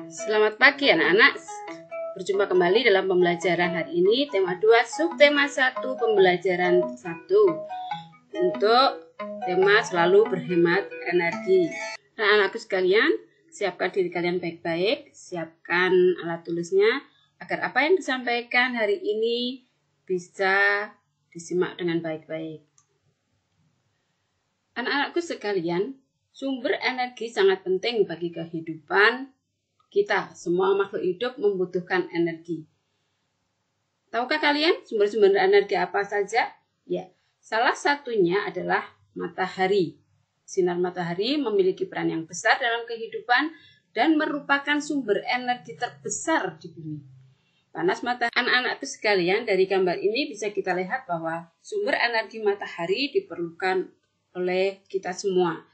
Selamat pagi anak-anak. Berjumpa kembali dalam pembelajaran hari ini, tema 2, subtema 1, pembelajaran 1 untuk tema selalu berhemat energi. Anak-anakku sekalian, siapkan diri kalian baik-baik, siapkan alat tulisnya agar apa yang disampaikan hari ini bisa disimak dengan baik-baik. Anak-anakku sekalian, sumber energi sangat penting bagi kehidupan kita. Semua makhluk hidup membutuhkan energi. Tahukah kalian sumber-sumber energi apa saja? Ya, salah satunya adalah matahari. Sinar matahari memiliki peran yang besar dalam kehidupan dan merupakan sumber energi terbesar di bumi. Panas matahari. Anak-anakku sekalian, dari gambar ini bisa kita lihat bahwa sumber energi matahari diperlukan oleh kita semua.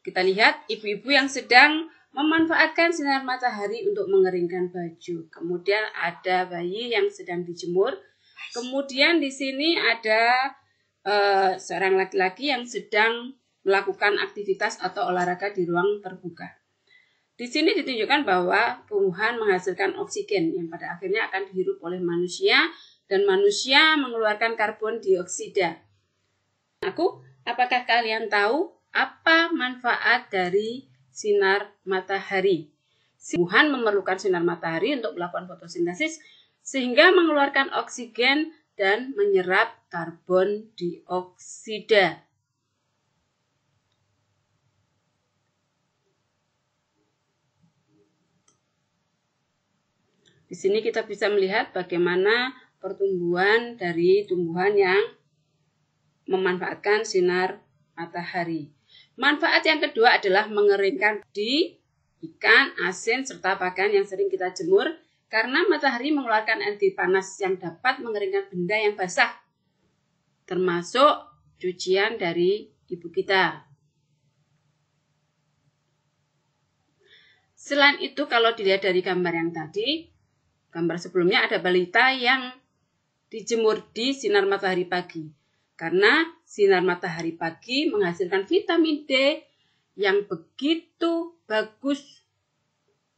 Kita lihat ibu-ibu yang sedang memanfaatkan sinar matahari untuk mengeringkan baju. Kemudian ada bayi yang sedang dijemur. Kemudian di sini ada seorang laki-laki yang sedang melakukan aktivitas atau olahraga di ruang terbuka. Di sini ditunjukkan bahwa tumbuhan menghasilkan oksigen yang pada akhirnya akan dihirup oleh manusia dan manusia mengeluarkan karbon dioksida. Apakah kalian tahu apa manfaat dari sinar matahari? Tumbuhan memerlukan sinar matahari untuk melakukan fotosintesis sehingga mengeluarkan oksigen dan menyerap karbon dioksida. Di sini kita bisa melihat bagaimana pertumbuhan dari tumbuhan yang memanfaatkan sinar matahari. Manfaat yang kedua adalah mengeringkan di ikan, asin, serta pakaian yang sering kita jemur karena matahari mengeluarkan energi panas yang dapat mengeringkan benda yang basah, termasuk cucian dari ibu kita. Selain itu, kalau dilihat dari gambar yang tadi, gambar sebelumnya ada balita yang dijemur di sinar matahari pagi. Karena sinar matahari pagi menghasilkan vitamin D yang begitu bagus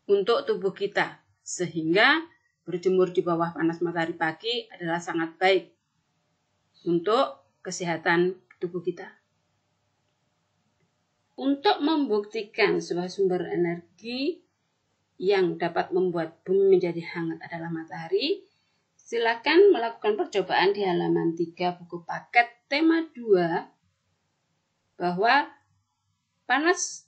untuk tubuh kita. Sehingga berjemur di bawah panas matahari pagi adalah sangat baik untuk kesehatan tubuh kita. Untuk membuktikan sebuah sumber energi yang dapat membuat bumi menjadi hangat adalah matahari, silakan melakukan percobaan di halaman 3 buku paket tema 2 bahwa panas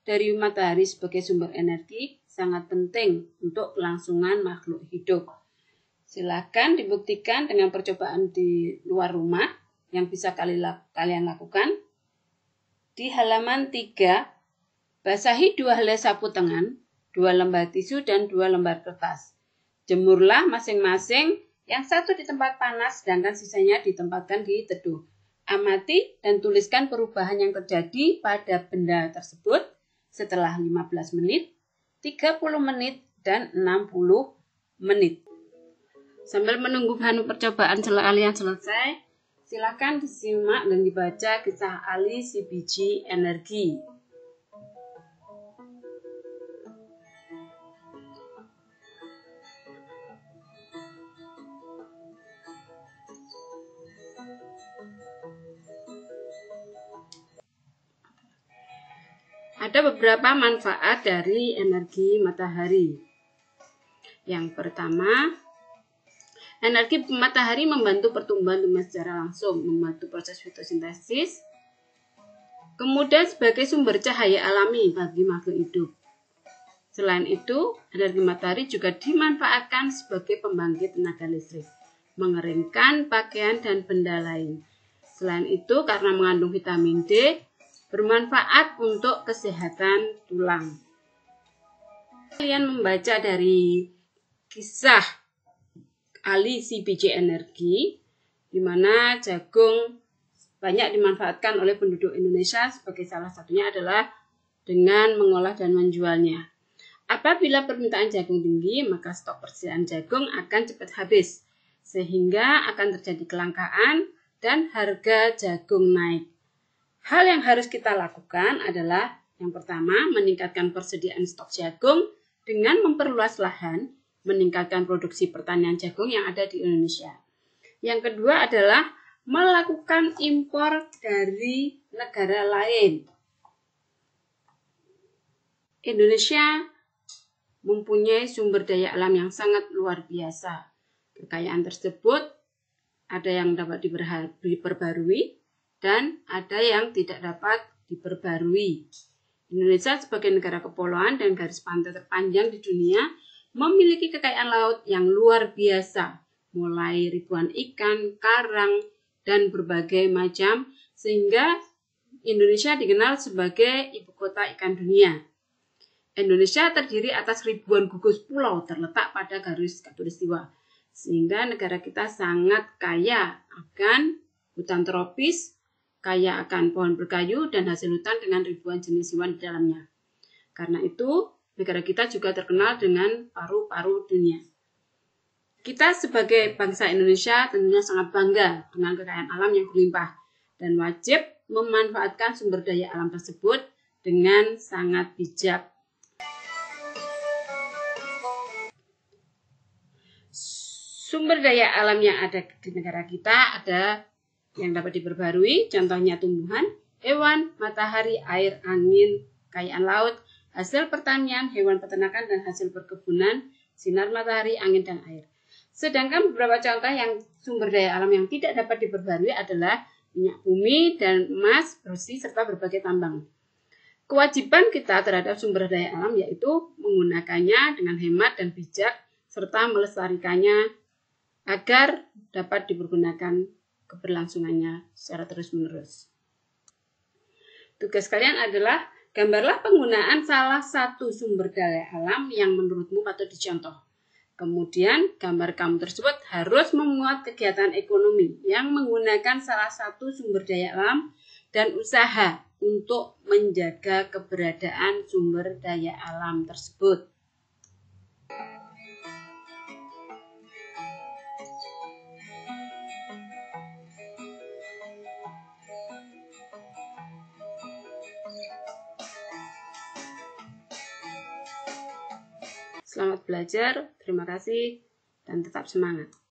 dari matahari sebagai sumber energi sangat penting untuk kelangsungan makhluk hidup. Silakan dibuktikan dengan percobaan di luar rumah yang bisa kalian lakukan. Di halaman 3, basahi 2 helai sapu tangan, 2 lembar tisu, dan 2 lembar kertas. Jemurlah masing-masing, yang satu di tempat panas, sedangkan sisanya ditempatkan di teduh. Amati dan tuliskan perubahan yang terjadi pada benda tersebut setelah 15 menit, 30 menit, dan 60 menit. Sambil menunggu bahan percobaan kalian selesai, silakan disimak dan dibaca kisah Ali si biji energi. Ada beberapa manfaat dari energi matahari. Yang pertama, energi matahari membantu pertumbuhan tumbuhan secara langsung, membantu proses fotosintesis, kemudian sebagai sumber cahaya alami bagi makhluk hidup. Selain itu, energi matahari juga dimanfaatkan sebagai pembangkit tenaga listrik, mengeringkan pakaian dan benda lain. Selain itu, karena mengandung vitamin D, bermanfaat untuk kesehatan tulang. Kalian membaca dari kisah Ali si biji energi, di mana jagung banyak dimanfaatkan oleh penduduk Indonesia, sebagai salah satunya adalah dengan mengolah dan menjualnya. Apabila permintaan jagung tinggi, maka stok persediaan jagung akan cepat habis, sehingga akan terjadi kelangkaan dan harga jagung naik. Hal yang harus kita lakukan adalah Yang pertama, meningkatkan persediaan stok jagung dengan memperluas lahan, meningkatkan produksi pertanian jagung yang ada di Indonesia. Yang kedua adalah melakukan impor dari negara lain. Indonesia mempunyai sumber daya alam yang sangat luar biasa. Kekayaan tersebut ada yang dapat diperbarui dan ada yang tidak dapat diperbarui. Indonesia sebagai negara kepulauan dan garis pantai terpanjang di dunia memiliki kekayaan laut yang luar biasa, mulai ribuan ikan, karang, dan berbagai macam, sehingga Indonesia dikenal sebagai ibu kota ikan dunia. Indonesia terdiri atas ribuan gugus pulau terletak pada garis khatulistiwa, sehingga negara kita sangat kaya akan hutan tropis, kaya akan pohon berkayu dan hasil hutan dengan ribuan jenis hewan di dalamnya. Karena itu, negara kita juga terkenal dengan paru-paru dunia. Kita sebagai bangsa Indonesia tentunya sangat bangga dengan kekayaan alam yang berlimpah dan wajib memanfaatkan sumber daya alam tersebut dengan sangat bijak. Sumber daya alam yang ada di negara kita ada yang dapat diperbarui, contohnya tumbuhan, hewan, matahari, air, angin, kekayaan laut, hasil pertanian, hewan peternakan, dan hasil perkebunan, sinar matahari, angin, dan air. Sedangkan beberapa contoh yang sumber daya alam yang tidak dapat diperbarui adalah minyak bumi dan emas, besi, serta berbagai tambang. Kewajiban kita terhadap sumber daya alam yaitu menggunakannya dengan hemat dan bijak, serta melestarikannya agar dapat dipergunakan keberlangsungannya secara terus-menerus. Tugas kalian adalah gambarlah penggunaan salah satu sumber daya alam yang menurutmu patut dicontoh. Kemudian gambar kamu tersebut harus memuat kegiatan ekonomi yang menggunakan salah satu sumber daya alam dan usaha untuk menjaga keberadaan sumber daya alam tersebut. Selamat belajar, terima kasih, dan tetap semangat.